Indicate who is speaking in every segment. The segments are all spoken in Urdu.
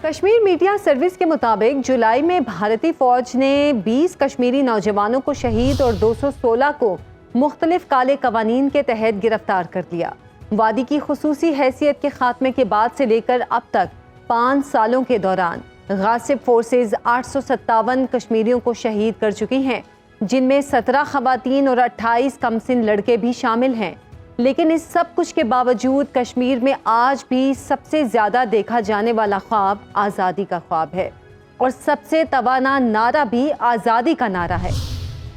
Speaker 1: کشمیر میڈیا سروس کے مطابق جولائی میں بھارتی فوج نے 20 کشمیری نوجوانوں کو شہید اور 216 کو مختلف کالے قوانین کے تحت گرفتار کر لیا۔ وادی کی خصوصی حیثیت کے خاتمے کے بعد سے لے کر اب تک 5 سالوں کے دوران غاصب فورسز 857 کشمیریوں کو شہید کر چکی ہیں، جن میں 17 خواتین اور 28 کم سن لڑکے بھی شامل ہیں۔ لیکن اس سب کچھ کے باوجود کشمیر میں آج بھی سب سے زیادہ دیکھا جانے والا خواب آزادی کا خواب ہے، اور سب سے توانا نعرہ بھی آزادی کا نعرہ ہے۔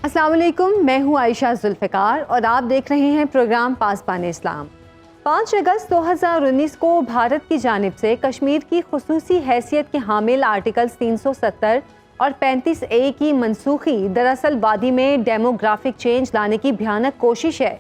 Speaker 1: السلام علیکم، میں ہوں عائشہ ذوالفقار اور آپ دیکھ رہے ہیں پروگرام پاسبان اسلام۔ 5 اگست 2019 کو بھارت کی جانب سے کشمیر کی خصوصی حیثیت کے حامل آرٹیکلز 370 اور 35A کی منسوخی دراصل وادی میں ڈیموگرافک چینج لانے کی بھیانک کوشش ہے۔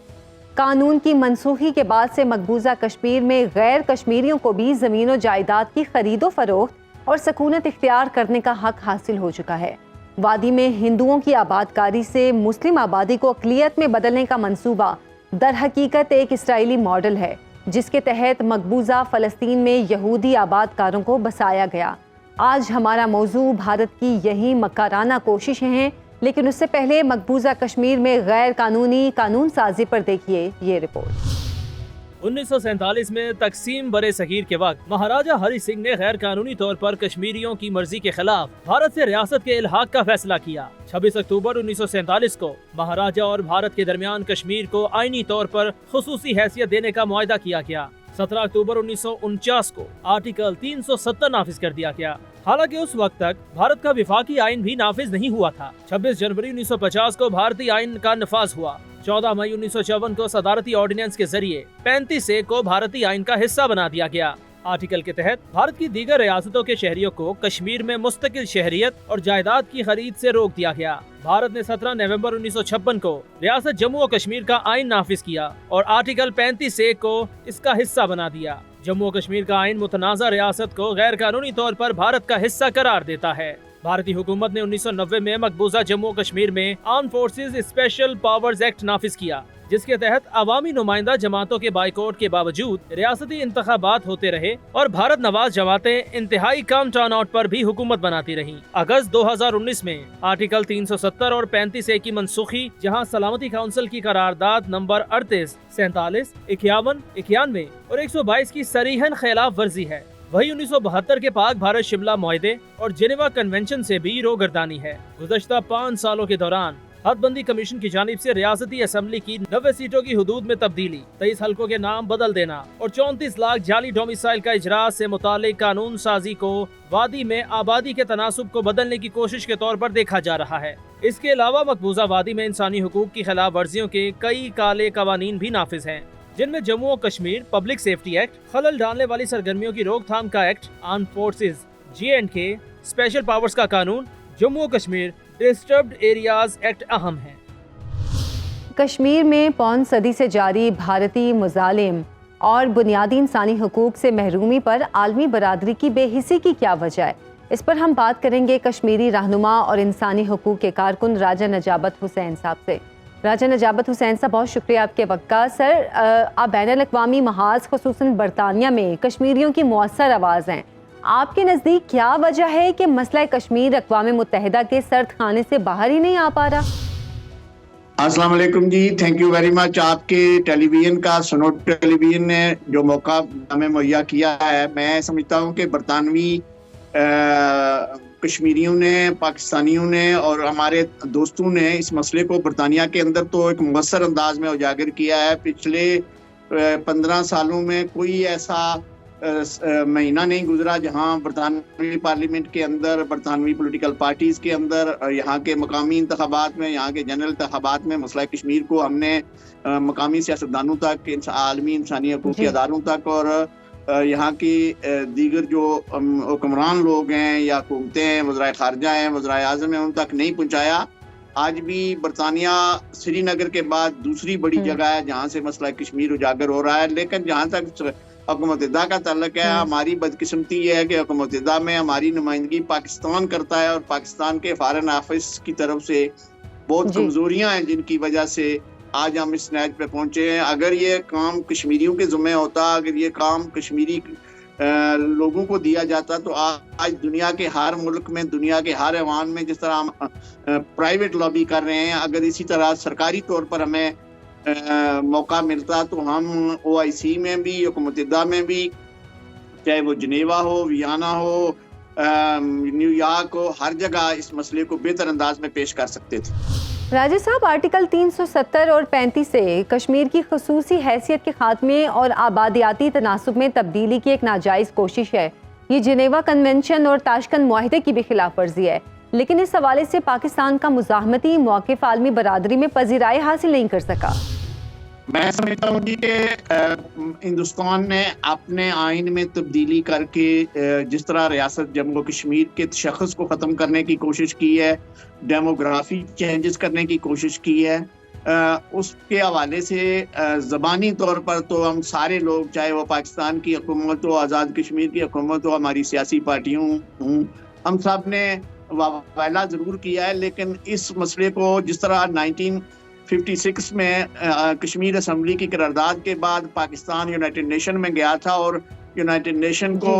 Speaker 1: قانون کی منسوخی کے بعد سے مقبوضہ کشمیر میں غیر کشمیریوں کو بھی زمین و جائیداد کی خرید و فروخت اور سکونت اختیار کرنے کا حق حاصل ہو چکا ہے۔ وادی میں ہندوؤں کی آباد کاری سے مسلم آبادی کو اقلیت میں بدلنے کا منصوبہ در حقیقت ایک اسرائیلی ماڈل ہے، جس کے تحت مقبوضہ فلسطین میں یہودی آباد کاروں کو بسایا گیا۔ آج ہمارا موضوع بھارت کی یہی مکارانہ کوششیں ہیں، لیکن اس سے پہلے مقبوضہ کشمیر میں غیر قانونی قانون سازی پر دیکھیے یہ رپورٹ۔
Speaker 2: 1947 میں تقسیم برِ صغیر کے وقت مہاراجہ ہری سنگھ نے غیر قانونی طور پر کشمیریوں کی مرضی کے خلاف بھارت سے ریاست کے الحاق کا فیصلہ کیا۔ 26 اکتوبر 1947 کو مہاراجہ اور بھارت کے درمیان کشمیر کو آئینی طور پر خصوصی حیثیت دینے کا معاہدہ کیا گیا۔ 17 اکتوبر 1949 کو آرٹیکل 370 نافذ کر دیا گیا۔ حالانکہ اس وقت تک بھارت کا وفاقی آئین بھی نافذ نہیں ہوا تھا۔ 26 جنوری 1950 کو بھارتی آئین کا نفاذ ہوا۔ 14 مئی 1954 کو صدارتی آرڈیننس کے ذریعے 35A کو بھارتی آئین کا حصہ بنا دیا گیا۔ آرٹیکل کے تحت بھارت کی دیگر ریاستوں کے شہریوں کو کشمیر میں مستقل شہریت اور جائیداد کی خرید سے روک دیا گیا۔ بھارت نے 17 نومبر 1956 کو ریاست جموں و کشمیر کا آئین نافذ کیا اور آرٹیکل 35A کو اس کا حصہ بنا دیا۔ جموں و کشمیر کا آئین متنازع ریاست کو غیر قانونی طور پر بھارت کا حصہ قرار دیتا ہے۔ بھارتی حکومت نے 1990 میں مقبوضہ جموں و کشمیر میں arm forces special powers act نافذ کیا، جس کے تحت عوامی نمائندہ جماعتوں کے بائیکاٹ کے باوجود ریاستی انتخابات ہوتے رہے اور بھارت نواز جماعتیں انتہائی کم ٹرن آؤٹ پر بھی حکومت بناتی رہیں۔ اگست 2019 میں آرٹیکل 370 اور 35A کی منسوخی، جہاں سلامتی کونسل کی قرارداد نمبر 38، 47، 51، 91 اور 122 کی صریحاً خلاف ورزی ہے، وہی 1972 کے پاک بھارت شملہ معاہدے اور جنیوا کنونشن سے بھی روگردانی ہے۔ گزشتہ 5 سالوں کے دوران حد بندی کمیشن کی جانب سے ریاستی اسمبلی کی 90 سیٹوں کی حدود میں تبدیلی، 23 حلقوں کے نام بدل دینا اور 34 لاکھ جعلی ڈومیسائل کا اجراء سے متعلق قانون سازی کو وادی میں آبادی کے تناسب کو بدلنے کی کوشش کے طور پر دیکھا جا رہا ہے۔ اس کے علاوہ مقبوضہ وادی میں انسانی حقوق کی خلاف ورزیوں کے کئی کالے قوانین بھی نافذ ہیں، جن میں جموں و کشمیر پبلک سیفٹی ایکٹ، خلل ڈالنے والی سرگرمیوں کی روک تھام کا act, arm forces J&K، special powers کا قانون، جموں و کشمیر ڈسٹربڈ ایریاز ایکٹ اہم ہیں۔
Speaker 1: کشمیر میں پون صدی سے جاری بھارتی مظالم اور بنیادی انسانی حقوق سے محرومی پر عالمی برادری کی بے حسی کی کیا وجہ ہے؟ اس پر ہم بات کریں گے کشمیری رہنما اور انسانی حقوق کے کارکن راجہ نجابت حسین صاحب سے۔ راجہ نجابت حسین صاحب، بہت شکریہ آپ کے وقت کا۔ سر، آپ بین الاقوامی محاذ خصوصاً برطانیہ میں کشمیریوں کی مؤثر آواز ہیں۔ آپ کے نزدیک کیا وجہ ہے کہ مسئلہ کشمیر اقوام متحدہ کے سرد خانے سے باہر ہی نہیں آ پا رہا؟
Speaker 3: السلام علیکم جی، تھینک یو ویری مچ۔ آپ کے ٹیلی ویژن کا، سنوڈ ٹیلی ویژن نے جو موقع ہمیں مہیا کیا ہے، میں سمجھتا ہوں کہ برطانوی کشمیریوں نے، پاکستانیوں نے اور ہمارے دوستوں نے اس مسئلے کو برطانیہ کے اندر تو ایک مؤثر انداز میں اجاگر کیا ہے۔ پچھلے 15 سالوں میں کوئی ایسا مہینہ نہیں گزرا جہاں برطانوی پارلیمنٹ کے اندر، برطانوی پولیٹیکل پارٹیز کے اندر، یہاں کے مقامی انتخابات میں، یہاں کے جنرل انتخابات میں مسئلہ کشمیر کو ہم نے مقامی سیاستدانوں تک، عالمی انسانی حقوقی اداروں تک اور یہاں کی دیگر جو حکمران لوگ ہیں یا حکومتیں ہیں، وزرائے خارجہ ہیں، وزرائے اعظم ہیں، ان تک نہیں پہنچایا۔ آج بھی برطانیہ سری نگر کے بعد دوسری بڑی جگہ ہے جہاں سے مسئلہ کشمیر اجاگر ہو رہا ہے۔ لیکن جہاں تک حکومت متحدہ کا تعلق ہے، ہماری بدقسمتی یہ ہے کہ حکومت متحدہ میں ہماری نمائندگی پاکستان کرتا ہے اور پاکستان کے فارن آفس کی طرف سے بہت کمزوریاں ہیں جن کی وجہ سے آج ہم اس نیچ پہ پہنچے ہیں۔ اگر یہ کام کشمیریوں کے ذمہ ہوتا، اگر یہ کام کشمیری لوگوں کو دیا جاتا تو آج دنیا کے ہر ملک میں، دنیا کے ہر ایوان میں جس طرح ہم پرائیویٹ لابی کر رہے ہیں، اگر اسی طرح سرکاری طور پر ہمیں موقع ملتا تو ہم OIC میں بھی، اقوام متحدہ میں بھی، چاہے وہ جنیوا ہو، ویانا ہو، نیو یارک ہو، ہر جگہ اس مسئلے کو بہتر انداز میں پیش کر سکتے تھے۔
Speaker 1: راجہ صاحب، آرٹیکل 370 اور 35 سے کشمیر کی خصوصی حیثیت کے خاتمے اور آبادیاتی تناسب میں تبدیلی کی ایک ناجائز کوشش ہے۔ یہ جنیوا کنونشن اور تاشکند معاہدے کی بھی خلاف ورزی ہے، لیکن اس حوالے سے پاکستان کا مزاحمتی موقف عالمی برادری میں پذیرائی حاصل نہیں کر سکا۔
Speaker 3: میں سمجھتا ہوں کہ ہندوستان نے اپنے آئین میں تبدیلی کر کے جس طرح ریاست جموں و کشمیر کے تشخص کو ختم کرنے کی کوشش کی ہے، ڈیموگرافی چینجز کرنے کی کوشش کی ہے، اس کے حوالے سے زبانی طور پر تو ہم سارے لوگ، چاہے وہ پاکستان کی حکومت ہو، آزاد کشمیر کی حکومت ہو، ہماری سیاسی پارٹیوں ہوں، ہم سب نے واویلا ضرور کیا ہے، لیکن اس مسئلے کو جس طرح 1956 میں کشمیر اسمبلی کی قرارداد کے بعد پاکستان یونائٹڈ نیشن میں گیا تھا، اور یونائٹڈ نیشن کو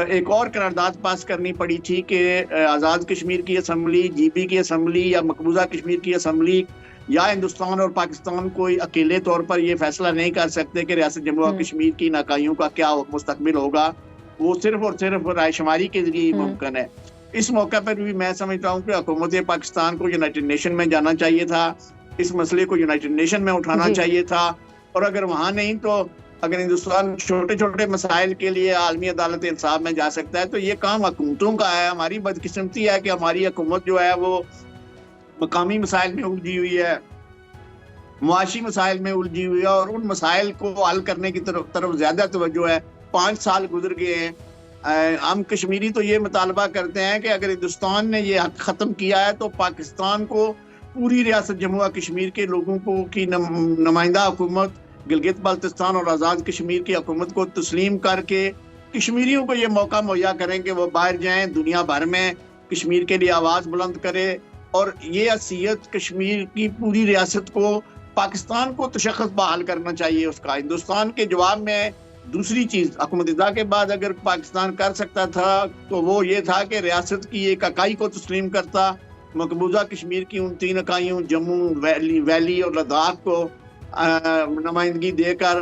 Speaker 3: ایک اور قرارداد پاس کرنی پڑی تھی کہ آزاد کشمیر کی اسمبلی، GB کی اسمبلی یا مقبوضہ کشمیر کی اسمبلی یا ہندوستان اور پاکستان کوئی اکیلے طور پر یہ فیصلہ نہیں کر سکتے کہ ریاست جموں و کشمیر کی ناکائیوں کا کیا مستقبل ہوگا، وہ صرف اور صرف رائے شماری کے ذریعے ہی ممکن ہے۔ اس موقع پر بھی میں سمجھتا ہوں کہ حکومت پاکستان کو یونائٹڈ نیشن میں جانا چاہیے تھا، اس مسئلے کو یونائٹڈ نیشن میں اٹھانا چاہیے تھا، اور اگر وہاں نہیں تو اگر ہندوستان چھوٹے چھوٹے مسائل کے لیے عالمی عدالت انصاف میں جا سکتا ہے تو یہ کام حکومتوں کا ہے۔ ہماری بدقسمتی ہے کہ ہماری حکومت جو ہے وہ مقامی مسائل میں الجھی ہوئی ہے، معاشی مسائل میں الجھی ہوئی ہے، اور ان مسائل کو حل کرنے کی طرف زیادہ توجہ ہے۔ 5 سال گزر گئے ہیں، ہم کشمیری تو یہ مطالبہ کرتے ہیں کہ اگر ہندوستان نے یہ حق ختم کیا ہے تو پاکستان کو پوری ریاست جموں و کشمیر کے لوگوں کو کی نمائندہ حکومت گلگت بلتستان اور آزاد کشمیر کی حکومت کو تسلیم کر کے کشمیریوں کو یہ موقع مہیا کریں کہ وہ باہر جائیں، دنیا بھر میں کشمیر کے لیے آواز بلند کرے، اور یہ حیثیت کشمیر کی پوری ریاست کو، پاکستان کو تشخص بحال کرنا چاہیے اس کا۔ ہندوستان کے جواب میں دوسری چیز حکومت متحدہ کے بعد اگر پاکستان کر سکتا تھا تو وہ یہ تھا کہ ریاست کی ایک اکائی کو تسلیم کرتا، مقبوضہ کشمیر کی ان 3 اکائیوں جموں، ویلی اور لداخ کو نمائندگی دے کر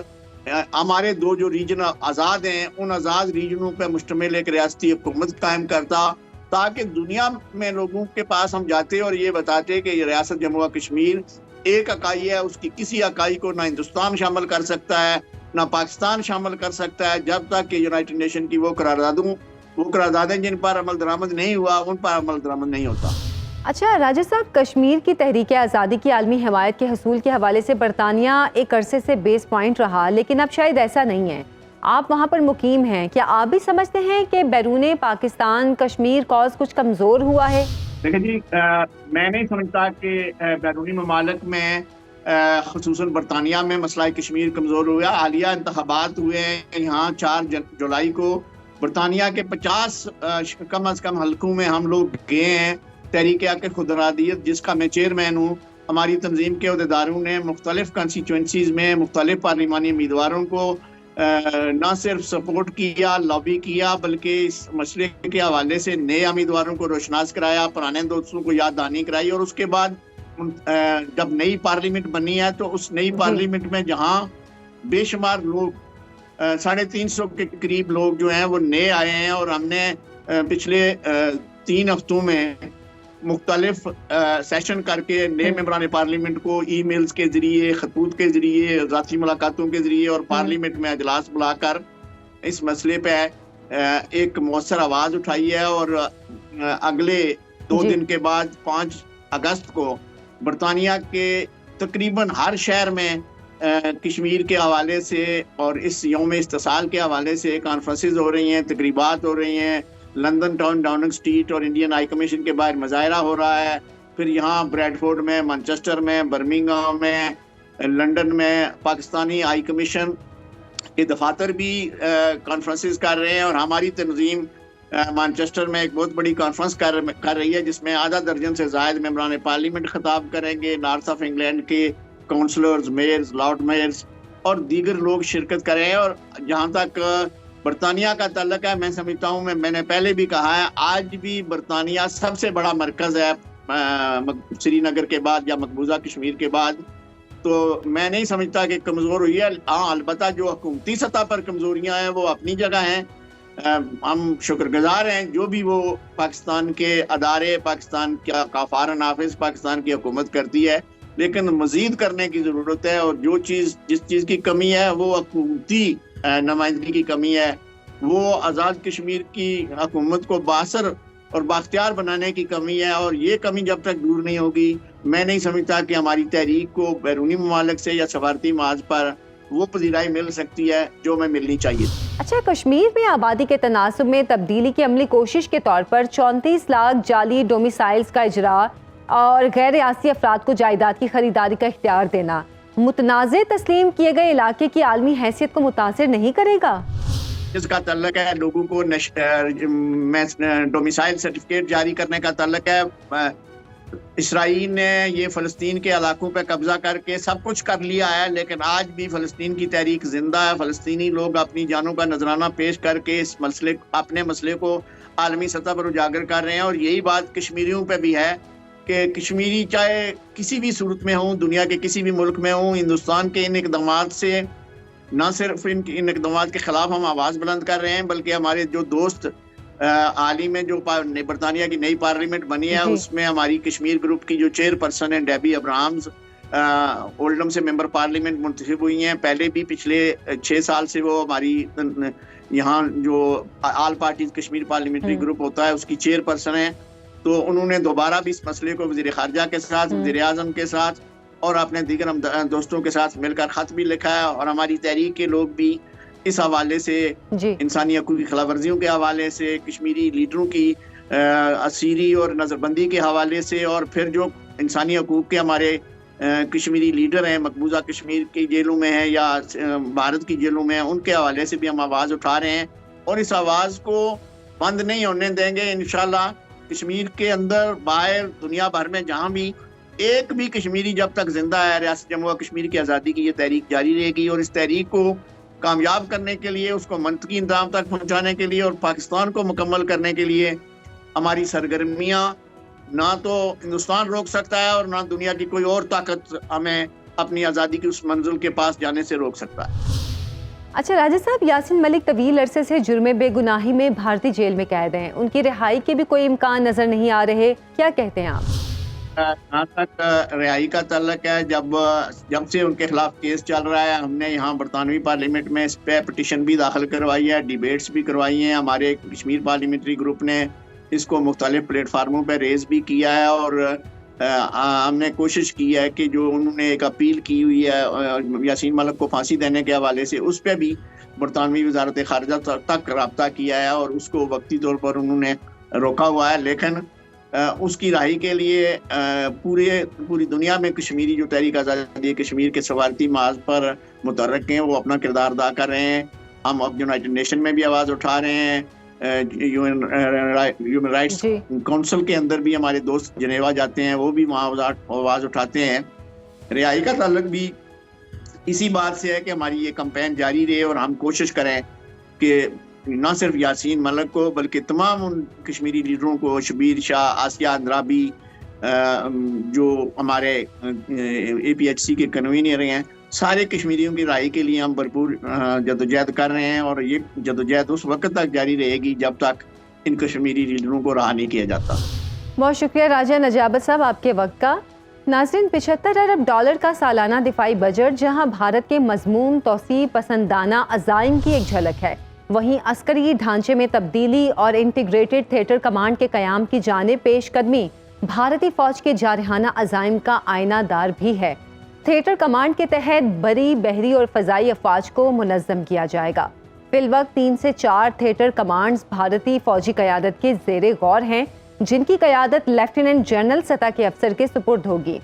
Speaker 3: ہمارے 2 جو ریجن آزاد ہیں ان آزاد ریجنوں پہ مشتمل ایک ریاستی حکومت قائم کرتا، تاکہ دنیا میں لوگوں کے پاس ہم جاتے اور یہ بتاتے کہ یہ ریاست جموں و کشمیر ایک اکائی ہے، اس کی کسی اکائی کو نہ ہندوستان شامل کر سکتا ہے نہ پاکستان شامل کر سکتا ہے، جب تک کہ یونائٹڈ نیشن کی وہ قراردادیں جن پر عمل درآمد نہیں ہوا ان پر عمل درآمد نہیں ہوتا۔
Speaker 1: اچھا راجہ صاحب، کشمیر کی تحریک آزادی کی عالمی حمایت کے حصول کے حوالے سے برطانیہ ایک عرصے سے بیس پوائنٹ رہا، لیکن اب شاید ایسا نہیں ہے۔ آپ وہاں پر مقیم ہیں، کیا آپ بھی سمجھتے ہیں کہ بیرون پاکستان کشمیر کاز کچھ کمزور ہوا ہے؟
Speaker 3: دیکھیں جی، میں نہیں سمجھتا کہ بیرونی ممالک میں خصوصاً برطانیہ میں مسئلہ کشمیر کمزور ہوا۔ حالیہ انتخابات ہوئے ہیں یہاں 4 جولائی کو، برطانیہ کے 50 کم از کم حلقوں میں ہم لوگ گئے ہیں۔ تحریک حق خود ارادیت جس کا میں چیئرمین ہوں، ہماری تنظیم کے عہدیداروں نے مختلف کانسٹیچوئنسیز میں مختلف پارلیمانی امیدواروں کو نہ صرف سپورٹ کیا، لابی کیا، بلکہ اس مسئلے کے حوالے سے نئے امیدواروں کو روشناس کرایا، پرانے دوستوں کو یاد دہانی کرائی، اور اس کے بعد جب نئی پارلیمنٹ بنی ہے تو اس نئی پارلیمنٹ میں جہاں بے شمار لوگ 350 کے قریب لوگ جو ہیں وہ نئے آئے ہیں، اور ہم نے پچھلے 3 ہفتوں میں مختلف سیشن کر کے نئے ممبران پارلیمنٹ کو ای میلز کے ذریعے، خطوط کے ذریعے، ذاتی ملاقاتوں کے ذریعے اور پارلیمنٹ میں اجلاس بلا کر اس مسئلے پہ ایک مؤثر آواز اٹھائی ہے، اور اگلے 2 دن کے بعد 5 اگست کو برطانیہ کے تقریباً ہر شہر میں کشمیر کے حوالے سے اور اس یوم استصال کے حوالے سے کانفرنسز ہو رہی ہیں، تقریبات ہو رہی ہیں۔ لندن ٹاؤن، ڈاؤننگ اسٹریٹ اور انڈین ہائی کمیشن کے باہر مظاہرہ ہو رہا ہے، پھر یہاں بریڈ فورڈ میں، مانچسٹر میں، برمنگھم میں، لندن میں پاکستانی ہائی کمیشن کے دفاتر بھی کانفرنسز کر رہے ہیں، اور ہماری تنظیم مانچسٹر میں ایک بہت بڑی کانفرنس کر رہی ہے جس میں آدھا درجن سے زائد ممبران پارلیمنٹ خطاب کریں گے، نارتھ آف انگلینڈ کے کونسلرز، میئرز، لارڈ میئرز اور دیگر لوگ شرکت کریں۔ اور جہاں تک برطانیہ کا تعلق ہے، میں سمجھتا ہوں، میں نے پہلے بھی کہا ہے، آج بھی برطانیہ سب سے بڑا مرکز ہے سری نگر کے بعد یا مقبوضہ کشمیر کے بعد. تو میں نہیں سمجھتا کہ کمزور ہوئی ہے. ہاں البتہ جو حکومتی سطح پر کمزوریاں ہیں وہ اپنی جگہ ہیں. ہم شکر گزار ہیں جو بھی وہ پاکستان کے ادارے، پاکستان کا فارن آفس، پاکستان کی حکومت کرتی ہے، لیکن مزید کرنے کی ضرورت ہے. اور جس چیز کی کمی ہے وہ حکومتی نمائندگی کی کمی ہے، وہ آزاد کشمیر کی حکومت کو بااثر اور بااختیار بنانے کی کمی ہے. اور یہ کمی جب تک دور نہیں ہوگی، میں نہیں سمجھتا کہ ہماری تحریک کو بیرونی ممالک سے یا سفارتی محاذ پر وہ پذیرائی مل سکتی ہے جو میں ملنی چاہیے.
Speaker 1: اچھا، کشمیر میں آبادی کے تناسب میں تبدیلی کی عملی کوشش کے طور پر 34 لاکھ جعلی ڈومیسائلز کا اجرا اور غیر ریاستی افراد کو جائیداد کی خریداری کا اختیار دینا متنازع تسلیم کیے گئے علاقے کی عالمی حیثیت کو متاثر نہیں کرے گا؟
Speaker 3: اس کا تعلق ہے لوگوں کو ڈومیسائل سرٹیفکیٹ جاری کرنے کا تعلق ہے. اسرائیل نے یہ فلسطین کے علاقوں پہ قبضہ کر کے سب کچھ کر لیا ہے، لیکن آج بھی فلسطین کی تحریک زندہ ہے. فلسطینی لوگ اپنی جانوں کا نذرانہ پیش کر کے اس اپنے مسئلے کو عالمی سطح پر اجاگر کر رہے ہیں. اور یہی بات کشمیریوں پہ بھی ہے کہ کشمیری چاہے کسی بھی صورت میں ہوں، دنیا کے کسی بھی ملک میں ہوں، ہندوستان کے ان اقدامات سے نہ صرف ان اقدامات کے خلاف ہم آواز بلند کر رہے ہیں، بلکہ ہمارے جو دوست حال ہی میں جو برطانیہ کی نئی پارلیمنٹ بنی ہے اس میں ہماری کشمیر گروپ کی جو چیئر پرسن ہے ڈیبی ابراہمز اولڈم سے ممبر پارلیمنٹ منتخب ہوئی ہیں. پہلے بھی پچھلے 6 سال سے وہ ہماری یہاں جو all parties Kashmir parliamentary group ہوتا ہے اس کی چیئر پرسن ہیں. تو انہوں نے دوبارہ بھی اس مسئلے کو وزیر خارجہ کے ساتھ، وزیر اعظم کے ساتھ اور اپنے دیگر دوستوں کے ساتھ مل کر خط بھی لکھا ہے. اور ہماری تحریک کے لوگ بھی اس حوالے سے انسانی حقوق کی خلاف ورزیوں کے حوالے سے، کشمیری لیڈروں کی اسیری اور نظر بندی کے حوالے سے، اور پھر جو انسانی حقوق کے ہمارے کشمیری لیڈر ہیں مقبوضہ کشمیر کی جیلوں میں ہیں یا بھارت کی جیلوں میں ہیں، ان کے حوالے سے بھی ہم آواز اٹھا رہے ہیں. اور اس آواز کو بند نہیں ہونے دیں گے. انشاءاللہ کشمیر کے اندر، باہر، دنیا بھر میں جہاں بھی ایک بھی کشمیری جب تک زندہ ہے، ریاست جموں و کشمیر کی آزادی کی یہ تحریک جاری رہے گی. اور اس تحریک کو کامیاب کرنے کے لیے، اس کو منطقی انتظام تک پہنچانے کے لیے اور پاکستان کو مکمل کرنے کے لیے ہماری سرگرمیاں نہ تو ہندوستان روک سکتا ہے اور نہ دنیا کی کوئی اور طاقت ہمیں اپنی آزادی کی اس منزل کے پاس جانے سے روک سکتا ہے.
Speaker 1: اچھا راجہ صاحب، یاسین ملک طویل عرصے سے جرم بے گناہی میں بھارتی جیل میں قید ہیں، ان کی رہائی کے بھی کوئی امکان نظر نہیں آ رہے، کیا کہتے ہیں آپ؟
Speaker 3: جہاں تک رہائی کا تعلق ہے، جب سے ان کے خلاف کیس چل رہا ہے، ہم نے یہاں برطانوی پارلیمنٹ میں اس پہ پٹیشن بھی داخل کروائی ہے، ڈیبیٹس بھی کروائی ہیں. ہمارے کشمیر پارلیمنٹری گروپ نے اس کو مختلف پلیٹ فارموں پہ ریز بھی کیا ہے. اور ہم نے کوشش کی ہے کہ جو انہوں نے ایک اپیل کی ہوئی ہے یاسین ملک کو پھانسی دینے کے حوالے سے، اس پہ بھی برطانوی وزارت خارجہ تک رابطہ کیا ہے اور اس کو وقتی طور پر انہوں نے روکا ہوا ہے. لیکن اس کی رہائی کے لیے پوری دنیا میں کشمیری جو تحریک آزادی کشمیر کے سفارتی محاذ پر متحرک ہیں، وہ اپنا کردار ادا کر رہے ہیں. ہم اب یونائٹڈ نیشن میں بھی آواز اٹھا رہے ہیں، ہیومن رائٹس کونسل کے اندر بھی ہمارے دوست جنیوا جاتے ہیں، وہ بھی وہاں آواز اٹھاتے ہیں. رہائی کا تعلق بھی اسی بات سے ہے کہ ہماری یہ کمپین جاری رہے اور ہم کوشش کریں کہ نہ صرف یاسین ملک کو بلکہ تمام ان کشمیری لیڈروں کو، شبیر شاہ، آسیہ اندرابی، جو ہمارے APHC کے کنوینر ہیں، سارے کشمیریوں کی رہائی کے لیے ہم بھرپور جدوجہد کر رہے ہیں. اور یہ جدوجہد اس وقت تک جاری رہے گی جب تک ان کشمیری لیڈروں کو رہا نہیں کیا جاتا.
Speaker 1: بہت شکریہ راجہ نجابت صاحب آپ کے وقت کا. ناظرین، $75 ارب کا سالانہ دفاعی بجٹ جہاں بھارت کے مضمون توسیع پسندانہ عزائم کی ایک جھلک ہے، وہیں عسکری ڈھانچے میں تبدیلی اور انٹیگریٹڈ تھیٹر کمانڈ کے قیام کی جانب پیش قدمی بھارتی فوج کے جارحانہ عزائم کا آئینہ دار بھی ہے. تھیٹر کمانڈ کے تحت بری، بحری اور فضائی افواج کو منظم کیا جائے گا. فی الوقت 3 سے 4 تھیٹر کمانڈز بھارتی فوجی قیادت کے زیر غور ہیں، جن کی قیادت لیفٹیننٹ جنرل سطح کے افسر کے سپرد ہوگی.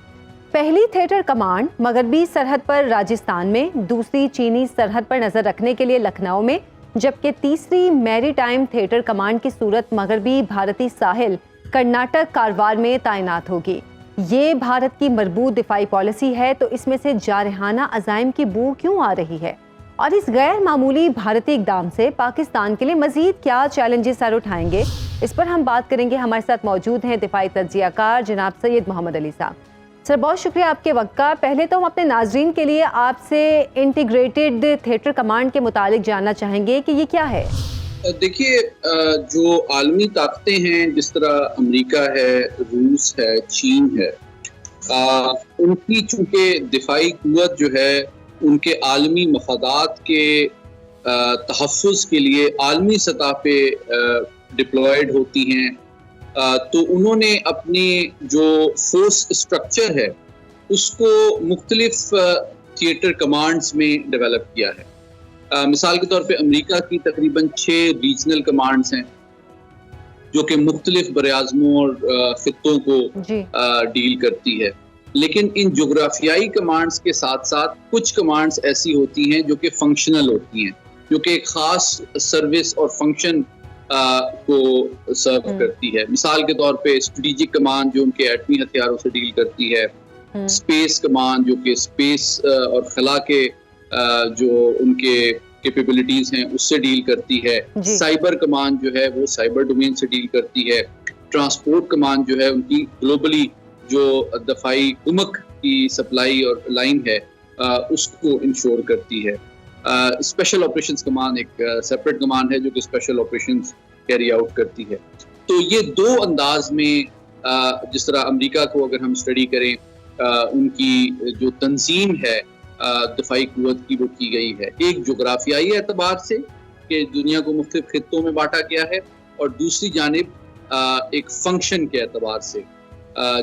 Speaker 1: پہلی تھیٹر کمانڈ مغربی سرحد پر راجستھان میں، دوسری چینی سرحد پر نظر رکھنے کے لیے لکھنؤ میں، جبکہ تیسری میری ٹائم تھیٹر کمانڈ کی صورت مغربی بھارتی ساحل کرناٹک کاروار میں تعینات ہوگی. یہ بھارت کی مربوط دفاعی پالیسی ہے، تو اس میں سے جارحانہ عزائم کی بو کیوں آ رہی ہے؟ اور اس غیر معمولی بھارتی اقدام سے پاکستان کے لیے مزید کیا چیلنجز سر اٹھائیں گے، اس پر ہم بات کریں گے۔ ہمارے ساتھ موجود ہیں دفاعی تجزیہ کار جناب سید محمد علی صاحب۔ سر بہت شکریہ آپ کے وقت کا۔ پہلے تو ہم اپنے ناظرین کے لیے آپ سے انٹیگریٹڈ تھیٹر کمانڈ کے متعلق جاننا چاہیں گے کہ یہ کیا ہے؟
Speaker 4: دیکھیے، جو عالمی طاقتیں ہیں جس طرح امریکہ ہے، روس ہے، چین ہے، ان کی چونکہ دفاعی قوت جو ہے ان کے عالمی مفادات کے تحفظ کے لیے عالمی سطح پہ ڈپلائیڈ ہوتی ہیں، تو انہوں نے اپنی جو فورس اسٹرکچر ہے اس کو مختلف تھیٹر کمانڈز میں ڈیولپ کیا ہے۔ مثال کے طور پہ امریکہ کی تقریباً 6 ریجنل کمانڈز ہیں جو کہ مختلف براعظموں اور خطوں کو ڈیل کرتی ہے، لیکن ان جغرافیائی کمانڈز کے ساتھ ساتھ کچھ کمانڈز ایسی ہوتی ہیں جو کہ فنکشنل ہوتی ہیں، جو کہ ایک خاص سروس اور فنکشن کو سرو کرتی ہے۔ مثال کے طور پہ اسٹریٹجک کمانڈ جو ان کے ایٹمی ہتھیاروں سے ڈیل کرتی ہے، اسپیس کمانڈ جو کہ اسپیس اور خلا کے جو ان کے کیپیبلٹیز ہیں اس سے ڈیل کرتی ہے، سائبر کمانڈ جو ہے وہ سائبر ڈومین سے ڈیل کرتی ہے، ٹرانسپورٹ کمانڈ جو ہے ان کی گلوبلی جو دفاعی کمک کی سپلائی اور لائن ہے اس کو انشور کرتی ہے۔ اسپیشل آپریشنز کمانڈ ایک سیپریٹ کمانڈ ہے جو کہ اسپیشل آپریشنز کیری آؤٹ کرتی ہے۔ تو یہ دو انداز میں جس طرح امریکہ کو اگر ہم اسٹڈی کریں، ان کی جو تنظیم ہے دفاعی قوت کی وہ کی گئی ہے، ایک جغرافیائی اعتبار سے کہ دنیا کو مختلف خطوں میں بانٹا گیا ہے، اور دوسری جانب ایک فنکشن کے اعتبار سے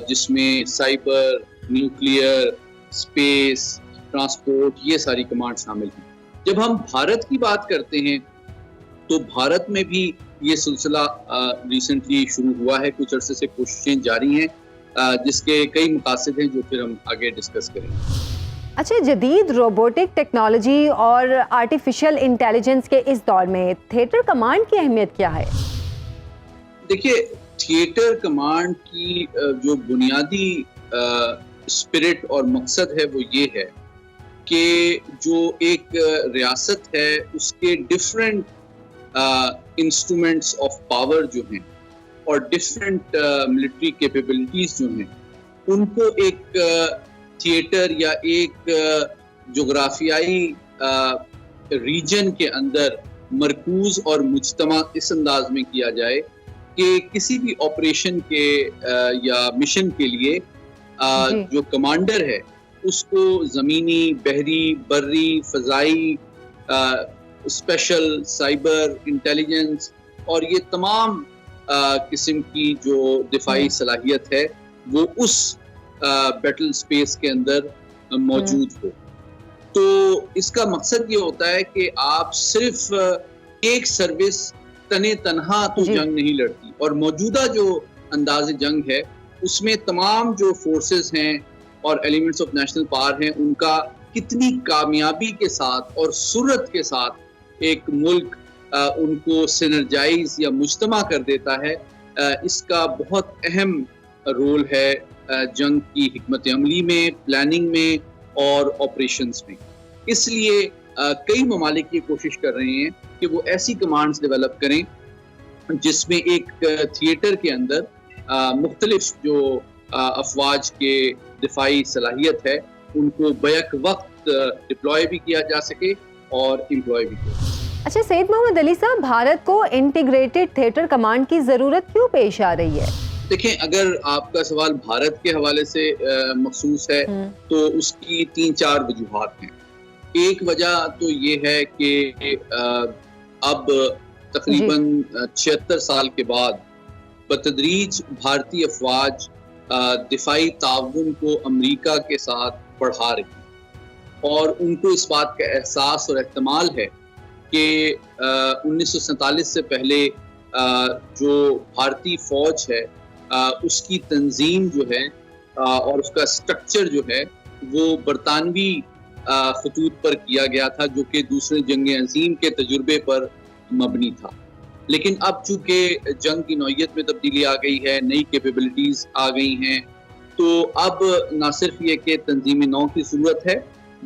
Speaker 4: جس میں سائبر، نیوکلیئر، اسپیس، ٹرانسپورٹ یہ ساری کمانڈ شامل ہیں۔ جب ہم بھارت کی بات کرتے ہیں تو بھارت میں بھی یہ سلسلہ ریسنٹلی شروع ہوا ہے، کچھ عرصے سے کوششیں جاری ہیں جس کے کئی مقاصد ہیں جو پھر ہم آگے ڈسکس کریں گے۔
Speaker 1: اچھا، جدید روبوٹک ٹیکنالوجی اور آرٹیفیشل انٹیلیجنس کے اس دور میں تھیٹر کمانڈ کی اہمیت کیا ہے؟
Speaker 4: دیکھیے، تھیٹر کمانڈ کی جو بنیادی اسپرٹ اور مقصد ہے وہ یہ ہے کہ جو ایک ریاست ہے اس کے ڈفرینٹ انسٹرومنٹس آف پاور جو ہیں اور ڈفرینٹ ملٹری کیپیبلٹیز جو ہیں ان کو ایک تھیٹر یا ایک جغرافیائی ریجن کے اندر مرکوز اور مجتمع اس انداز میں کیا جائے کہ کسی بھی آپریشن کے یا مشن کے لیے جو کمانڈر ہے اس کو زمینی، بحری، بری، فضائی، اسپیشل، سائبر، انٹیلیجنس اور یہ تمام قسم کی جو دفاعی صلاحیت ہے وہ اس بیٹل سپیس کے اندر موجود ہو۔ تو اس کا مقصد یہ ہوتا ہے کہ آپ صرف ایک سروس تنے تنہا تو جنگ نہیں لڑتی، اور موجودہ جو انداز جنگ ہے اس میں تمام جو فورسز ہیں اور ایلیمنٹس آف نیشنل پاور ہیں ان کا کتنی کامیابی کے ساتھ اور سرعت کے ساتھ ایک ملک ان کو سینرجائز یا مجتمع کر دیتا ہے، اس کا بہت اہم رول ہے جنگ کی حکمت عملی میں، پلاننگ میں اور آپریشنز میں۔ اس لیے کئی ممالک یہ کوشش کر رہے ہیں کہ وہ ایسی کمانڈز ڈیولپ کریں جس میں ایک تھیٹر کے اندر مختلف جو افواج کے دفاعی صلاحیت ہے ان کو بیک وقت ڈپلوائے بھی کیا جا سکے اور امپلوائے بھی کیا۔
Speaker 1: اچھا سید محمد علی صاحب، بھارت کو انٹیگریٹڈ تھیٹر کمانڈ کی ضرورت کیوں پیش آ رہی ہے؟
Speaker 4: دیکھیں، اگر آپ کا سوال بھارت کے حوالے سے مخصوص ہے تو اس کی 3-4 وجوہات ہیں۔ ایک وجہ تو یہ ہے کہ اب تقریباً 76 سال کے بعد بتدریج بھارتی افواج دفاعی تعاون کو امریکہ کے ساتھ بڑھا رہی ہیں، اور ان کو اس بات کا احساس اور احتمال ہے کہ 1947 سے پہلے جو بھارتی فوج ہے اس کی تنظیم جو ہے اور اس کا سٹرکچر جو ہے وہ برطانوی خطوط پر کیا گیا تھا، جو کہ دوسرے جنگ عظیم کے تجربے پر مبنی تھا۔ لیکن اب چونکہ جنگ کی نوعیت میں تبدیلی آ گئی ہے، نئی کیپیبلٹیز آ گئی ہیں، تو اب نہ صرف یہ کہ تنظیم نو کی ضرورت ہے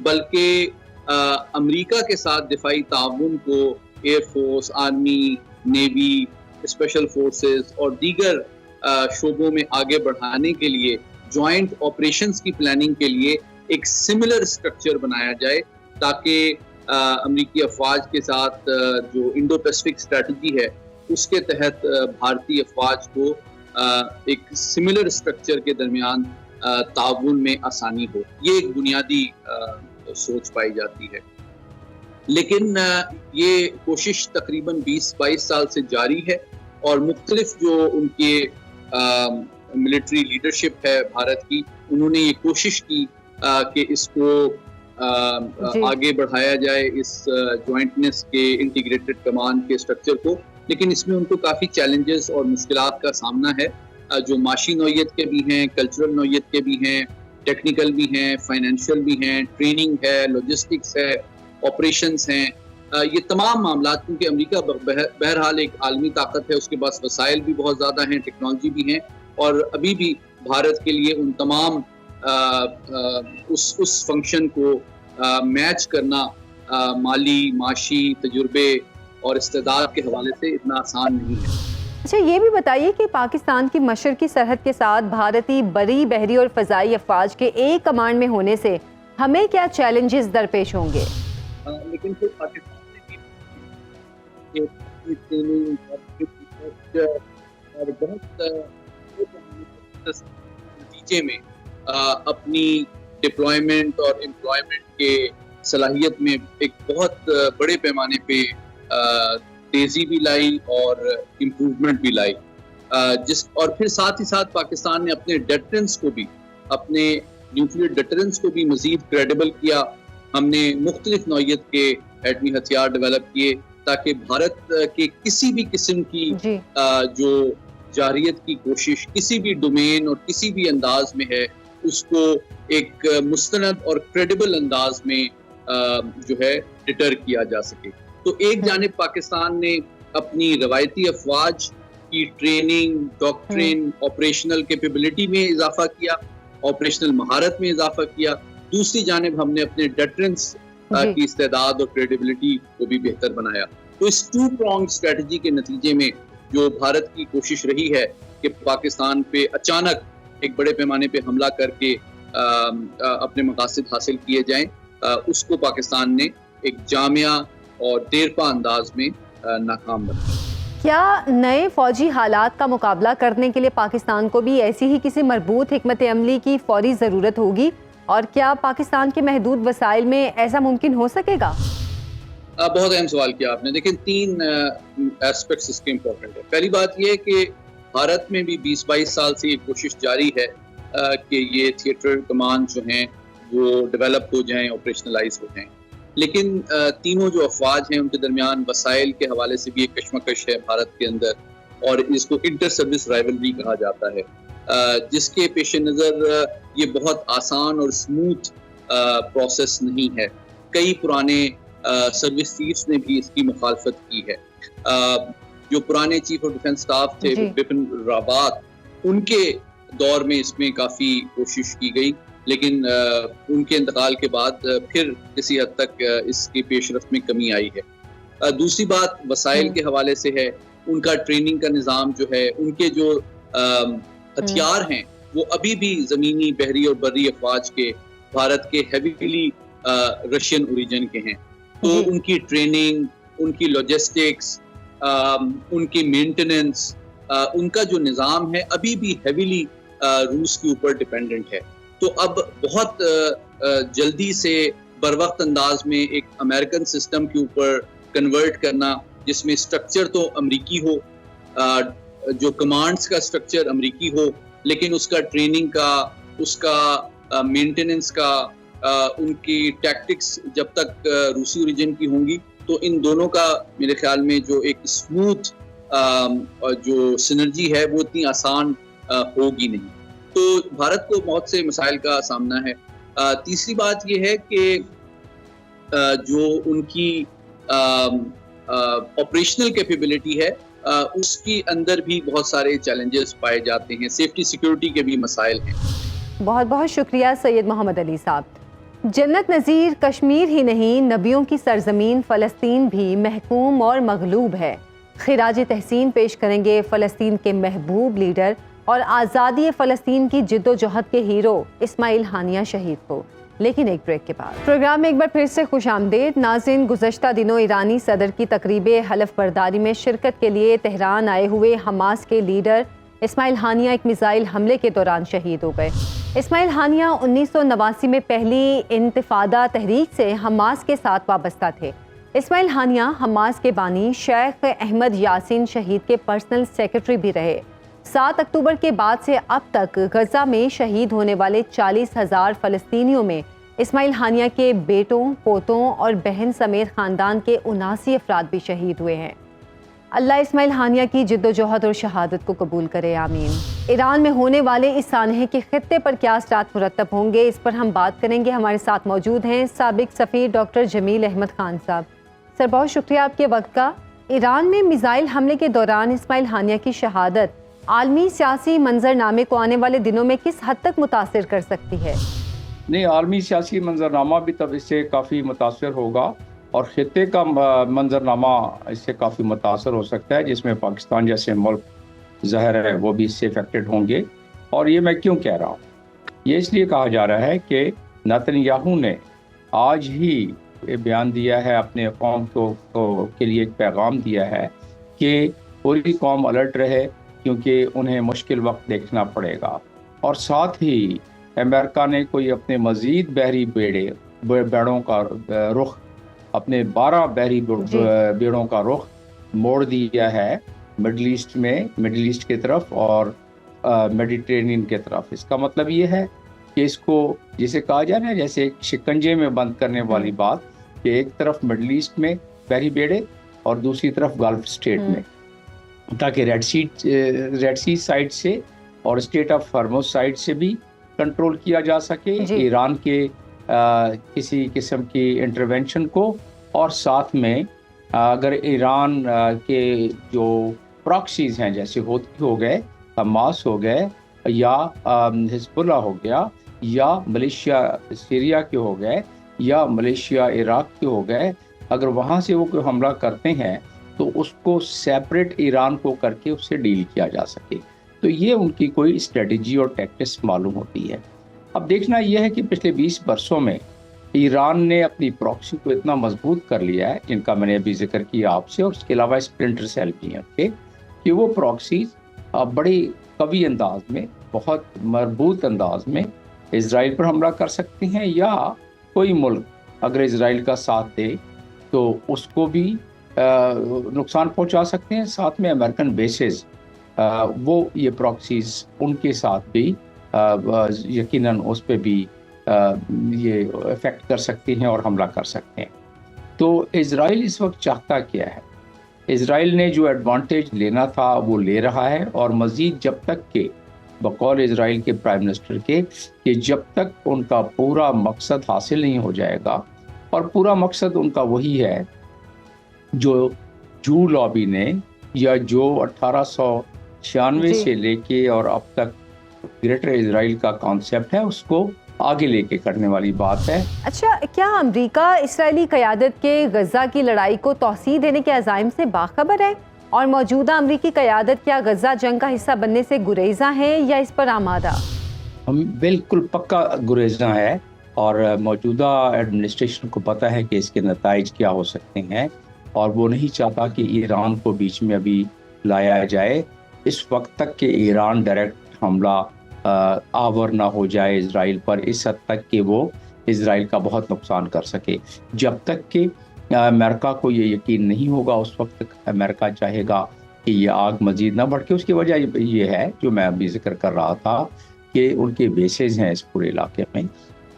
Speaker 4: بلکہ امریکہ کے ساتھ دفاعی تعاون کو air force, army, navy, special forces اور دیگر شعبوں میں آگے بڑھانے کے لیے جوائنٹ آپریشنز کی پلاننگ کے لیے ایک سملر اسٹرکچر بنایا جائے، تاکہ امریکی افواج کے ساتھ جو انڈو پیسفک اسٹریٹجی ہے اس کے تحت بھارتی افواج کو ایک سملر اسٹرکچر کے درمیان تعاون میں آسانی ہو. یہ ایک بنیادی سوچ پائی جاتی ہے. لیکن یہ کوشش تقریباً 20-22 سال سے جاری ہے، اور مختلف جو ان کے ملٹری لیڈرشپ ہے بھارت کی، انہوں نے یہ کوشش کی کہ اس کو آگے بڑھایا جائے، اس جوائنٹنس کے انٹیگریٹڈ کمانڈ کے اسٹرکچر کو. لیکن اس میں ان کو کافی چیلنجز اور مشکلات کا سامنا ہے، جو معاشی نوعیت کے بھی ہیں، کلچرل نوعیت کے بھی ہیں، ٹیکنیکل بھی ہیں، فائنینشیل بھی ہیں، ٹریننگ ہے، لاجسٹکس ہے، آپریشنز ہیں. یہ تمام معاملات، کیونکہ امریکہ بہرحال ایک عالمی طاقت ہے، اس کے پاس وسائل بھی بہت زیادہ ہیں، ٹیکنالوجی بھی ہیں، اور ابھی بھی بھارت کے لیے ان تمام اس فنکشن کو میچ کرنا مالی، معاشی تجربے اور استعداد کے حوالے سے اتنا آسان نہیں ہے.
Speaker 1: اچھا، یہ بھی بتائیے کہ پاکستان کی مشرقی سرحد کے ساتھ بھارتی بری، بحری اور فضائی افواج کے ایک کمانڈ میں ہونے سے ہمیں کیا چیلنجز درپیش ہوں گے؟
Speaker 4: لیکن پھر پاکستان نے نتیجے میں اپنی ڈپلائمنٹ اور امپلائمنٹ کے صلاحیت میں ایک بہت بڑے پیمانے پہ تیزی بھی لائی اور امپروومنٹ بھی لائی، اور پھر ساتھ ہی ساتھ پاکستان نے اپنے ڈیٹرنس کو بھی، اپنے نیوکلیئر ڈیٹرنس کو بھی مزید کریڈیبل کیا. ہم نے مختلف نوعیت کے ایٹمی ہتھیار ڈیولپ کیے تاکہ بھارت کے کسی بھی قسم کی جو جارحیت کی کوشش کسی بھی ڈومین اور کسی بھی انداز میں ہے، اس کو ایک مستند اور کریڈیبل انداز میں جو ہے ڈٹر کیا جا سکے. تو ایک جانب پاکستان نے اپنی روایتی افواج کی ٹریننگ، ڈاکٹرین، آپریشنل کیپیبلٹی میں اضافہ کیا، آپریشنل مہارت میں اضافہ کیا. دوسری جانب ہم نے اپنے ڈیٹرنس کی استعداد اور کریڈیبلٹی کو بھی بہتر بنایا. تو اس 2-pronged اسٹریٹجی کے نتیجے میں جو بھارت کی کوشش رہی ہے کہ پاکستان پہ اچانک ایک بڑے پیمانے پہ حملہ کر کے اپنے مقاصد حاصل کیے جائیں، اس کو پاکستان نے ایک جامع اور دیرپا انداز میں ناکام بنا.
Speaker 1: کیا نئے فوجی حالات کا مقابلہ کرنے کے لیے پاکستان کو بھی ایسی ہی کسی مربوط حکمت عملی کی فوری ضرورت ہوگی، اور کیا پاکستان کے محدود وسائل میں ایسا ممکن ہو سکے گا؟
Speaker 4: بہت اہم سوال کیا آپ نے. دیکھیں، 3 ایسپیکٹس اس کے امپورٹنٹ ہے. پہلی بات یہ کہ بھارت میں بھی 20-22 سال سے یہ کوشش جاری ہے کہ یہ تھیٹر کمانڈ جو ہیں وہ ڈیولپ ہو جائیں، آپریشنلائز ہو جائیں. لیکن تینوں جو افواج ہیں ان کے درمیان وسائل کے حوالے سے بھی ایک کشمکش ہے بھارت کے اندر، اور اس کو انٹر سروس رائیولری کہا جاتا ہے، جس کے پیش نظر یہ بہت آسان اور اسموتھ پروسیس نہیں ہے. کئی پرانے سروس چیفز نے بھی اس کی مخالفت کی ہے. جو پرانے چیف آف ڈیفنس اسٹاف تھے بپن راوت، ان کے دور میں اس میں کافی کوشش کی گئی، لیکن ان کے انتقال کے بعد پھر کسی حد تک اس کی پیش رفت میں کمی آئی ہے. دوسری بات وسائل کے حوالے سے ہے. ان کا ٹریننگ کا نظام جو ہے، ان کے جو ہتھیار ہیں وہ ابھی بھی زمینی، بحری اور بری افواج کے بھارت کے ہیویلی رشین اوریجن کے ہیں. تو ان کی ٹریننگ، ان کی لاجسٹکس، ان کی مینٹیننس، ان کا جو نظام ہے ابھی بھی ہیویلی روس کے اوپر ڈیپینڈنٹ ہے. تو اب بہت جلدی سے بروقت انداز میں ایک امریکن سسٹم کے اوپر کنورٹ کرنا، جس میں اسٹرکچر تو امریکی ہو، جو کمانڈز کا اسٹرکچر امریکی ہو، لیکن اس کا ٹریننگ کا، اس کا مینٹیننس کا، ان کی ٹیکٹکس جب تک روسی اوریجن کی ہوں گی، تو ان دونوں کا میرے خیال میں جو ایک اسموتھ جو سنرجی ہے وہ اتنی آسان ہوگی نہیں. تو بھارت کو بہت سے مسائل کا سامنا ہے. تیسری بات یہ ہے کہ جو ان کی آپریشنل کیپیبلٹی ہے، اس کی اندر بھی بہت سارے چیلنجز پائے جاتے ہیں. سیفٹی سیکیورٹی کے بھی مسائل ہیں.
Speaker 1: بہت بہت شکریہ سید محمد علی صاحب. جنت نظیر کشمیر ہی نہیں، نبیوں کی سرزمین فلسطین بھی محکوم اور مغلوب ہے۔ خراج تحسین پیش کریں گے فلسطین کے محبوب لیڈر اور آزادی فلسطین کی جد و جہد کے ہیرو اسماعیل ہانیہ شہید کو، لیکن ایک بریک کے بعد۔ پروگرام میں ایک بار پھر سے خوش آمدید ناظرین۔ گزشتہ دنوں ایرانی صدر کی تقریب حلف برداری میں شرکت کے لیے تہران آئے ہوئے حماس کے لیڈر اسماعیل ہانیہ ایک میزائل حملے کے دوران شہید ہو گئے۔ اسماعیل ہانیہ 1989 میں پہلی انتفاضہ تحریک سے حماس کے ساتھ وابستہ تھے۔ اسماعیل ہانیہ حماس کے بانی شیخ احمد یاسین شہید کے پرسنل سیکرٹری بھی رہے۔ 7 اکتوبر کے بعد سے اب تک غزہ میں شہید ہونے والے 40,000 فلسطینیوں میں اسماعیل ہانیہ کے بیٹوں، پوتوں اور بہن سمیت خاندان کے 79 افراد بھی شہید ہوئے ہیں۔ اللہ اسماعیل ہانیہ کی جد و جہد اور شہادت کو قبول کرے، آمین۔ ایران میں ہونے والے اس سانحے کے خطے پر کیا اثرات مرتب ہوں گے، اس پر ہم بات کریں گے۔ ہمارے ساتھ موجود ہیں سابق سفیر ڈاکٹر جمیل احمد خان صاحب۔ سر، بہت شکریہ آپ کے وقت کا۔ ایران میں میزائل حملے کے دوران اسماعیل ہانیہ کی شہادت عالمی سیاسی منظرنامے کو آنے والے دنوں میں کس حد تک متاثر کر سکتی ہے؟
Speaker 5: نہیں، عالمی سیاسی منظرنامہ بھی تب اس سے کافی متاثر ہوگا اور خطے کا منظرنامہ اس سے کافی متاثر ہو سکتا ہے، جس میں پاکستان جیسے ملک ظاہر ہے وہ بھی اس سے افیکٹڈ ہوں گے۔ اور یہ میں کیوں کہہ رہا ہوں؟ یہ اس لیے کہا جا رہا ہے کہ نتن یاہو نے آج ہی بیان دیا ہے، اپنے قوم کے لیے ایک پیغام دیا ہے کہ پوری قوم الرٹ رہے کیونکہ انہیں مشکل وقت دیکھنا پڑے گا۔ اور ساتھ ہی امریکہ نے کوئی اپنے مزید بحری بیڑوں کا رخ، اپنے 12 بحری بیڑوں کا رخ موڑ دیا ہے مڈل ایسٹ کی طرف اور میڈیٹرینین کی طرف۔ اس کا مطلب یہ ہے کہ اس کو جسے کہا جائے نا، جیسے ایک شکنجے میں بند کرنے والی بات، کہ ایک طرف مڈل ایسٹ میں بحری بیڑے اور دوسری طرف گلف اسٹیٹ میں، تاکہ ریڈ سی سائڈ سے اور اسٹیٹ آف ہارموز سائڈ سے بھی کنٹرول کیا جا سکے ایران کے کسی قسم کی انٹرونشن کو، اور ساتھ میں اگر ایران کے جو پراکسیز ہیں جیسے ہوتی ہو گئے، حماس ہو گئے یا حزب اللہ ہو گیا یا ملیشیا سیریا کے ہو گئے یا ملیشیا عراق کے ہو گئے، اگر وہاں سے وہ کوئی حملہ کرتے ہیں تو اس کو سیپریٹ ایران کو کر کے اس سے ڈیل کیا جا سکے۔ تو یہ ان کی کوئی اسٹریٹجی اور ٹیکٹکس معلوم ہوتی ہے۔ اب دیکھنا یہ ہے کہ پچھلے 20 برسوں میں ایران نے اپنی پراکسی کو اتنا مضبوط کر لیا ہے، جن کا میں نے ابھی ذکر کیا آپ سے، اور اس کے علاوہ اسپلنٹر سیل بھی ہیں کہ وہ پراکسیز بڑی قوی انداز میں، بہت مربوط انداز میں اسرائیل پر حملہ کر سکتے ہیں، یا کوئی ملک اگر اسرائیل کا ساتھ دے تو اس کو بھی نقصان پہنچا سکتے ہیں۔ ساتھ میں امریکن بیسز وہ یہ پراکسیز ان کے ساتھ بھی یقیناً اس پہ بھی یہ افیکٹ کر سکتے ہیں اور حملہ کر سکتے ہیں۔ تو اسرائیل اس وقت چاہتا کیا ہے؟ اسرائیل نے جو ایڈوانٹیج لینا تھا وہ لے رہا ہے، اور مزید جب تک کہ بقول اسرائیل کے پرائم منسٹر کے کہ جب تک ان کا پورا مقصد حاصل نہیں ہو جائے گا، اور پورا مقصد ان کا وہی ہے جو لابی نے یا جو 1896 سے لے کے اور اب تک گریٹر اسرائیل کا کانسیپٹ ہے، اس کو آگے لے کے کرنے والی بات ہے۔
Speaker 1: اچھا، کیا امریکہ اسرائیلی قیادت کے غزہ کی لڑائی کو توسیع دینے کے عزائم سے باخبر ہے؟ اور موجودہ امریکی قیادت کیا غزہ جنگ کا حصہ بننے سے گریزاں ہے یا اس پر آمادہ؟
Speaker 5: بالکل پکا گریزاں ہے، اور موجودہ ایڈمنسٹریشن کو پتہ ہے کہ اس کے نتائج کیا ہو سکتے ہیں، اور وہ نہیں چاہتا کہ ایران کو بیچ میں ابھی لایا جائے اس وقت تک کہ ایران ڈائریکٹ حملہ آور نہ ہو جائے اسرائیل پر، اس حد تک کہ وہ اسرائیل کا بہت نقصان کر سکے۔ جب تک کہ امریکہ کو یہ یقین نہیں ہوگا، اس وقت تک امریکہ چاہے گا کہ یہ آگ مزید نہ بڑھ کے۔ اس کی وجہ یہ ہے جو میں ابھی ذکر کر رہا تھا کہ ان کے بیسز ہیں اس پورے علاقے میں،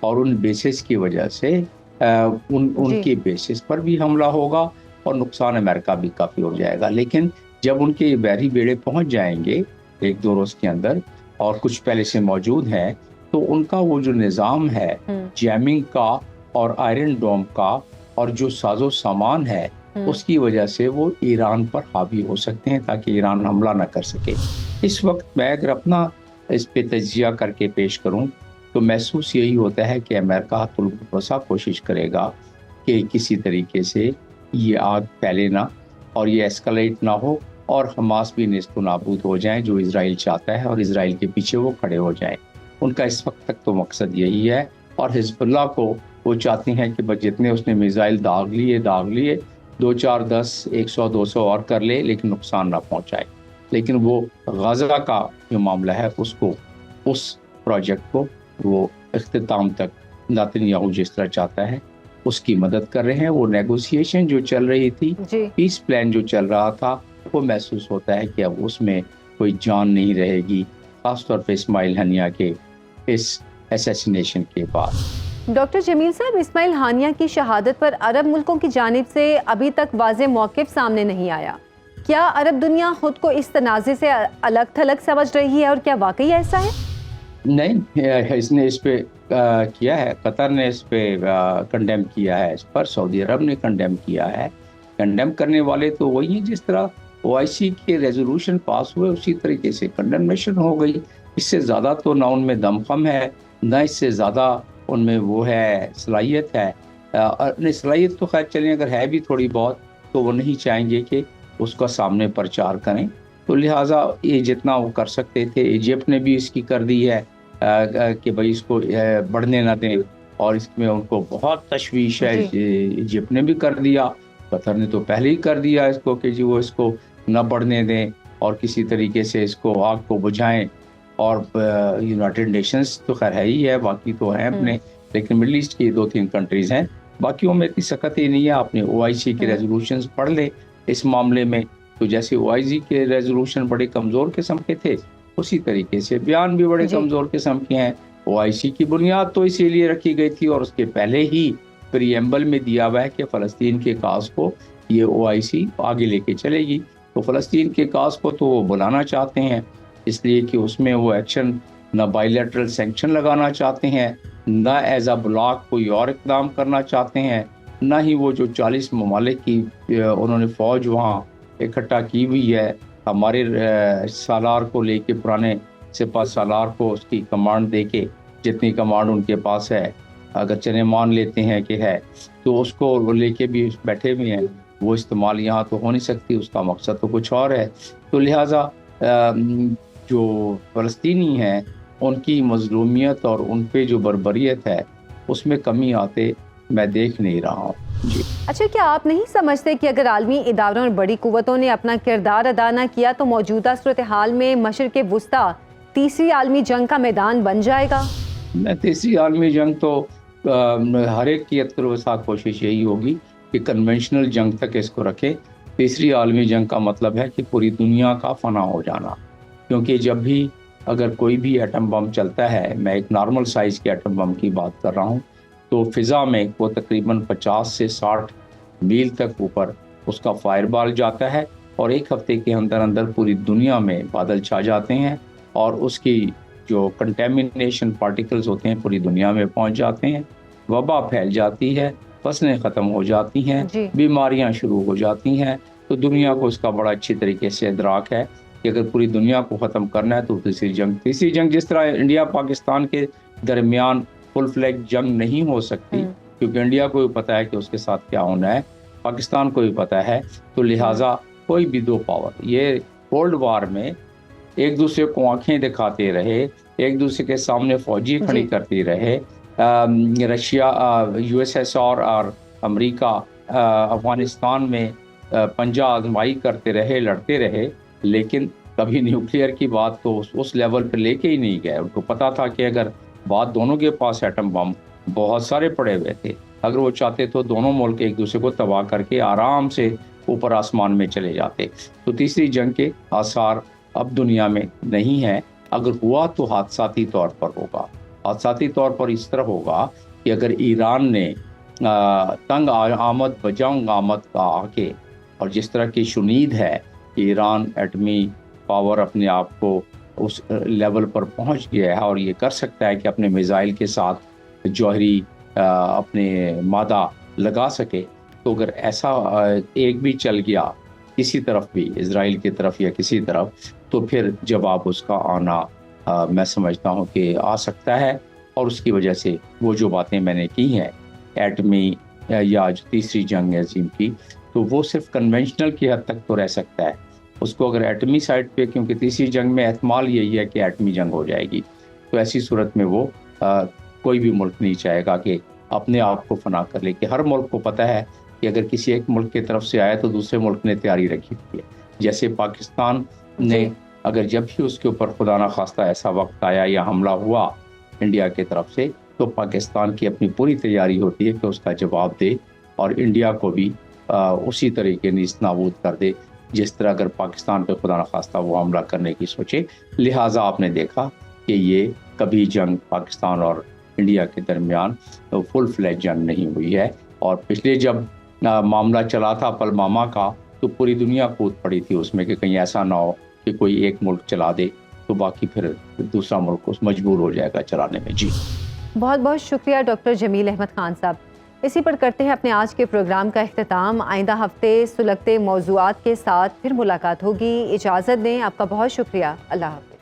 Speaker 5: اور ان بیسز کی وجہ سے ان کے بیسز پر بھی حملہ ہوگا اور نقصان امریکہ بھی کافی ہو جائے گا۔ لیکن جب ان کے بحری بیڑے پہنچ جائیں گے 1-2 روز کے اندر، اور کچھ پہلے سے موجود ہیں، تو ان کا وہ جو نظام ہے جیمنگ کا اور آئرن ڈوم کا اور جو ساز و سامان ہے، اس کی وجہ سے وہ ایران پر حاوی ہو سکتے ہیں تاکہ ایران حملہ نہ کر سکے۔ اس وقت میں اگر اپنا اس پہ تجزیہ کر کے پیش کروں تو محسوس یہی ہوتا ہے کہ امریکہ حتی الوسع کوشش کرے گا کہ کسی طریقے سے یہ آگ پھیلے نہ اور یہ ایسکلیٹ نہ ہو اور حماس بھی نیست و نابود ہو جائیں جو اسرائیل چاہتا ہے، اور اسرائیل کے پیچھے وہ کھڑے ہو جائیں۔ ان کا اس وقت تک تو مقصد یہی ہے، اور حزب اللہ کو وہ چاہتے ہیں کہ بس جتنے اس نے میزائل داغ لیے 2 4 10 100 200 اور کر لے لیکن نقصان نہ پہنچائے۔ لیکن وہ غزہ کا جو معاملہ ہے اس پروجیکٹ کو وہ اختتام تک نتنیاہو جس طرح چاہتا ہے اس کی مدد کر رہے ہیں۔ وہ نیگوسیشن جو چل رہی تھی، پیس پلان جو چل رہا تھا، وہ محسوس ہوتا ہے کہ اب اس میں کوئی جان نہیں رہے گی، خاص طور پہ اسماعیل ہنیہ کے اس اسیسینیشن کے بعد۔
Speaker 1: ڈاکٹر جمیل صاحب، اسماعیل ہانیہ کی شہادت پر عرب ملکوں کی جانب سے ابھی تک واضح موقف سامنے نہیں آیا۔ کیا عرب دنیا خود کو اس تنازع سے الگ تھلگ سمجھ رہی ہے، اور کیا واقعی ایسا ہے؟
Speaker 5: نہیں، اس نے اس پہ کیا ہے، قطر نے اس پہ کنڈیم کیا ہے، اس پر سعودی عرب نے کنڈیم کیا ہے۔ کنڈیم کرنے والے تو وہی ہیں، جس طرح OIC کے ریزولوشن پاس ہوئے اسی طریقے سے کنڈمنیشن ہو گئی۔ اس سے زیادہ تو نہ ان میں دم خم ہے، نہ اس سے زیادہ ان میں وہ ہے صلاحیت ہے۔ صلاحیت تو خیر چلیں اگر ہے بھی تھوڑی بہت، تو وہ نہیں چاہیں گے کہ اس کا سامنے پرچار کریں، تو لہٰذا یہ جتنا وہ کر سکتے تھے۔ ایجپٹ نے بھی اس کی کر دی ہے کہ بھائی اس کو بڑھنے نہ دیں، اور اس میں ان کو بہت تشویش ہے۔ ایجپٹ نے بھی کر دیا، قطر نے تو پہلے ہی کر دیا اس کو کہ جی وہ اس کو نہ بڑھنے دیں اور کسی طریقے سے اس کو آگ کو بجھائیں۔ اور یونائٹڈ نیشنز تو خیر ہے ہی ہے، باقی تو ہیں اپنے، لیکن مڈل ایسٹ کی 2-3 کنٹریز ہیں، باقیوں میں اتنی سخت ہی نہیں ہے۔ آپ نے OIC کے ریزولوشنز پڑھ لیں اس معاملے میں، تو جیسے OIC کے ریزولوشن بڑے کمزور قسم کے تھے، اسی طریقے سے بیان بھی بڑے کمزور قسم کے ہیں۔ OIC کی بنیاد تو اسی لیے رکھی گئی تھی، اور اس کے پہلے ہی پریمبل میں دیا ہوا ہے کہ فلسطین کے کاز کو یہ OIC آگے لے کے چلے گی۔ تو فلسطین کے کاز کو تو وہ بلانا چاہتے ہیں، اس لیے کہ اس میں وہ ایکشن نہ بائیلیٹرل سینکشن لگانا چاہتے ہیں، نہ ایز اے بلاک کوئی اور اقدام کرنا چاہتے ہیں، نہ ہی وہ جو 40 ممالک کی انہوں نے فوج وہاں اکٹھا کی ہوئی ہے، ہمارے سالار کو لے کے، پرانے سپاہ سالار کو اس کی کمانڈ دے کے، جتنی کمانڈ ان کے پاس ہے، اگر چنے مان لیتے ہیں کہ ہے، تو اس کو لے کے بھی بیٹھے ہوئے ہیں، وہ استعمال یہاں تو ہو نہیں سکتی، اس کا مقصد تو کچھ اور ہے۔ تو لہٰذا جو فلسطینی ہیں ان کی مظلومیت اور ان پہ جو بربریت ہے اس میں کمی آتے میں دیکھ نہیں رہا ہوں۔ جی
Speaker 1: اچھا، کیا آپ نہیں سمجھتے کہ اگر عالمی اداروں اور بڑی قوتوں نے اپنا کردار ادا نہ کیا تو موجودہ صورتحال میں مشرق وسطیٰ تیسری عالمی جنگ کا میدان بن جائے گا؟
Speaker 5: تیسری عالمی جنگ تو ہر ایک کی اتفاق کوشش یہی ہوگی کہ کنونشنل جنگ تک اس کو رکھے۔ تیسری عالمی جنگ کا مطلب ہے کہ پوری دنیا کا فنا ہو جانا، کیونکہ جب بھی اگر کوئی بھی ایٹم بم چلتا ہے، میں ایک نارمل سائز کے ایٹم بم کی بات کر رہا ہوں، تو فضا میں وہ تقریباً 50 سے 60 میل تک اوپر اس کا فائر بال جاتا ہے، اور ایک ہفتے کے اندر اندر پوری دنیا میں بادل چھا جاتے ہیں، اور اس کی جو کنٹیمنیشن پارٹیکلز ہوتے ہیں پوری دنیا میں پہنچ جاتے ہیں، وبا پھیل جاتی ہے، فصلیں ختم ہو جاتی ہیں، بیماریاں شروع ہو جاتی ہیں۔ تو دنیا کو اس کا بڑا اچھی طریقے سے ادراک ہے کہ اگر پوری دنیا کو ختم کرنا ہے تو تیسری جنگ جس طرح انڈیا پاکستان کے درمیان فل فلیگ جنگ نہیں ہو سکتی، کیونکہ انڈیا کو بھی پتہ ہے کہ اس کے ساتھ کیا ہونا ہے، پاکستان کو بھی پتہ ہے، تو لہٰذا کوئی بھی دو پاور یہ کولڈ وار میں ایک دوسرے کو آنکھیں دکھاتے رہے، ایک دوسرے کے سامنے فوجی کھڑی کرتی رہے، رشیا USSR اور امریکہ افغانستان میں پنجہ آزمائی کرتے رہے، لڑتے رہے، لیکن کبھی نیوکلیئر کی بات تو اس لیول پہ لے کے ہی نہیں گئے۔ ان کو پتا تھا کہ اگر بات دونوں کے پاس ایٹم بم بہت سارے پڑے ہوئے تھے، اگر وہ چاہتے تو دونوں ملک ایک دوسرے کو تباہ کر کے آرام سے اوپر آسمان میں چلے جاتے۔ تو تیسری جنگ کے آثار اب دنیا میں نہیں ہیں، اگر ہوا تو حادثاتی طور پر ہوگا۔ حادثاتی طور پر اس طرح ہوگا کہ اگر ایران نے تنگ آمد بجنگ آمد کا آ کے، اور جس طرح کی شنید ہے کہ ایران ایٹمی پاور اپنے آپ کو اس لیول پر پہنچ گیا ہے اور یہ کر سکتا ہے کہ اپنے میزائل کے ساتھ جوہری اپنے مادہ لگا سکے، تو اگر ایسا ایک بھی چل گیا کسی طرف بھی، اسرائیل کی طرف یا کسی طرف، تو پھر جواب اس کا آنا میں سمجھتا ہوں کہ آ سکتا ہے۔ اور اس کی وجہ سے وہ جو باتیں میں نے کی ہیں ایٹمی یا جو تیسری جنگ عظیم کی، تو وہ صرف کنونشنل کی حد تک تو رہ سکتا ہے. اس کو اگر ایٹمی سائٹ پہ، کیونکہ تیسری جنگ میں احتمال یہی ہے کہ ایٹمی جنگ ہو جائے گی، تو ایسی صورت میں وہ کوئی بھی ملک نہیں چاہے گا کہ اپنے آپ کو فنا کر لے. کہ ہر ملک کو پتہ ہے کہ اگر کسی ایک ملک کی طرف سے آیا تو دوسرے ملک نے تیاری رکھی ہوئی ہے. جیسے پاکستان نے اگر جب بھی اس کے اوپر خدا نخواستہ ایسا وقت آیا یا حملہ ہوا انڈیا کی طرف سے، تو پاکستان کی اپنی پوری تیاری ہوتی ہے کہ اس کا جواب دے اور انڈیا کو بھی اسی طریقے نیست نابود کر دے جس طرح اگر پاکستان پہ خدا نخواستہ وہ حملہ کرنے کی سوچے. لہٰذا آپ نے دیکھا کہ یہ کبھی جنگ پاکستان اور انڈیا کے درمیان فل فلیج جنگ نہیں ہوئی ہے. اور پچھلے جب معاملہ چلا تھا پلوامہ کا، تو پوری دنیا کود پڑی تھی اس میں کہ کہیں ایسا نہ ہو کہ کوئی ایک ملک چلا دے تو باقی پھر دوسرا ملک اس مجبور ہو جائے گا چلانے میں. جی
Speaker 1: بہت بہت شکریہ ڈاکٹر جمیل احمد خان صاحب. اسی پر کرتے ہیں اپنے آج کے پروگرام کا اختتام. آئندہ ہفتے سلگتے موضوعات کے ساتھ پھر ملاقات ہوگی. اجازت دیں. آپ کا بہت شکریہ. اللہ حافظ.